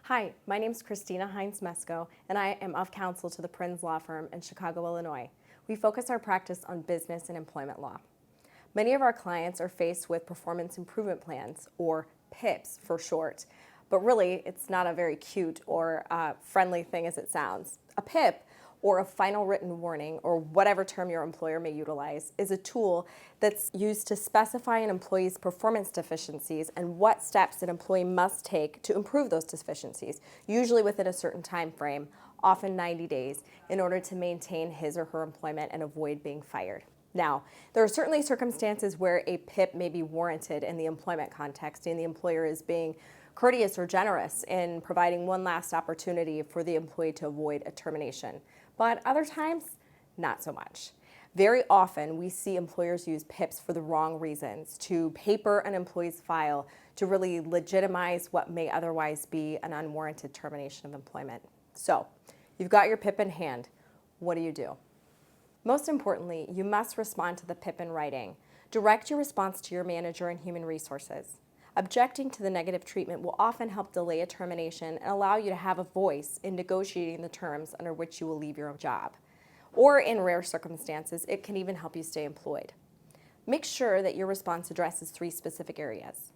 Hi, my name is Christina Hynes Mesco, and I am of counsel to the Prinz law firm in Chicago, Illinois. We focus our practice on business and employment law. Many of our clients are faced with performance improvement plans, or PIPs for short, but really it's not a very cute or friendly thing as it sounds. A PIP, or a final written warning, or whatever term your employer may utilize, is a tool that's used to specify an employee's performance deficiencies and what steps an employee must take to improve those deficiencies, usually within a certain time frame, often 90 days, in order to maintain his or her employment and avoid being fired. Now, there are certainly circumstances where a PIP may be warranted in the employment context and the employer is being courteous or generous in providing one last opportunity for the employee to avoid a termination. But other times, not so much. Very often, we see employers use PIPs for the wrong reasons, to paper an employee's file to really legitimize what may otherwise be an unwarranted termination of employment. So, you've got your PIP in hand. What do you do? Most importantly, you must respond to the PIP in writing. Direct your response to your manager in human resources. Objecting to the negative treatment will often help delay a termination and allow you to have a voice in negotiating the terms under which you will leave your job. Or in rare circumstances, it can even help you stay employed. Make sure that your response addresses 3 specific areas.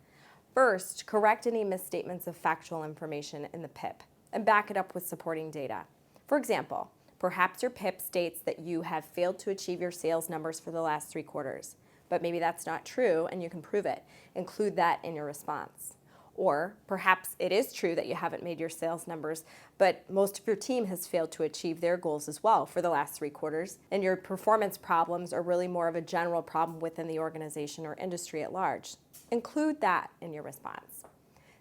First, correct any misstatements of factual information in the PIP and back it up with supporting data. For example, perhaps your PIP states that you have failed to achieve your sales numbers for the last 3 quarters. But maybe that's not true and you can prove it. Include that in your response. Or perhaps it is true that you haven't made your sales numbers, but most of your team has failed to achieve their goals as well for the last 3 quarters, and your performance problems are really more of a general problem within the organization or industry at large. Include that in your response.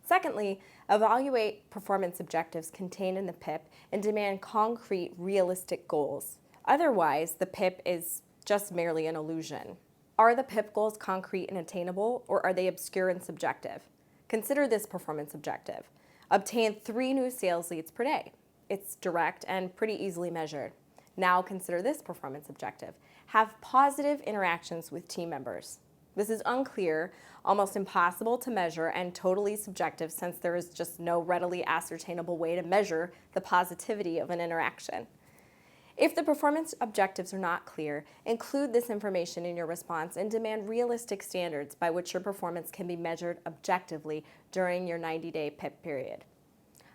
Secondly, evaluate performance objectives contained in the PIP and demand concrete, realistic goals. Otherwise, the PIP is just merely an illusion. Are the PIP goals concrete and attainable, or are they obscure and subjective? Consider this performance objective. Obtain 3 new sales leads per day. It's direct and pretty easily measured. Now consider this performance objective. Have positive interactions with team members. This is unclear, almost impossible to measure, and totally subjective since there is just no readily ascertainable way to measure the positivity of an interaction. If the performance objectives are not clear, include this information in your response and demand realistic standards by which your performance can be measured objectively during your 90-day PIP period.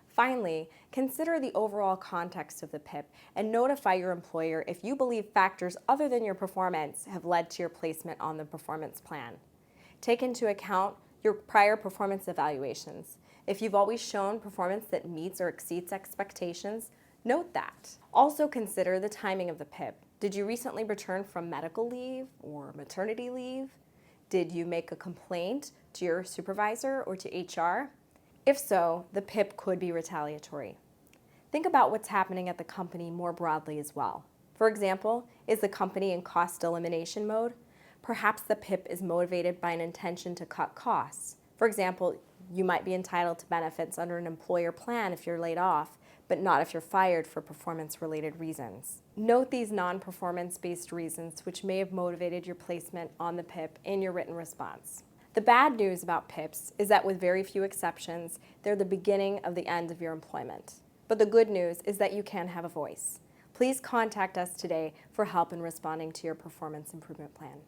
Finally, consider the overall context of the PIP and notify your employer if you believe factors other than your performance have led to your placement on the performance plan. Take into account your prior performance evaluations. If you've always shown performance that meets or exceeds expectations, note that. Also consider the timing of the PIP. Did you recently return from medical leave or maternity leave? Did you make a complaint to your supervisor or to HR? If so, the PIP could be retaliatory. Think about what's happening at the company more broadly as well. For example, is the company in cost elimination mode? Perhaps the PIP is motivated by an intention to cut costs. For example, you might be entitled to benefits under an employer plan if you're laid off, but not if you're fired for performance-related reasons. Note these non-performance-based reasons which may have motivated your placement on the PIP in your written response. The bad news about PIPs is that with very few exceptions, they're the beginning of the end of your employment. But the good news is that you can have a voice. Please contact us today for help in responding to your performance improvement plan.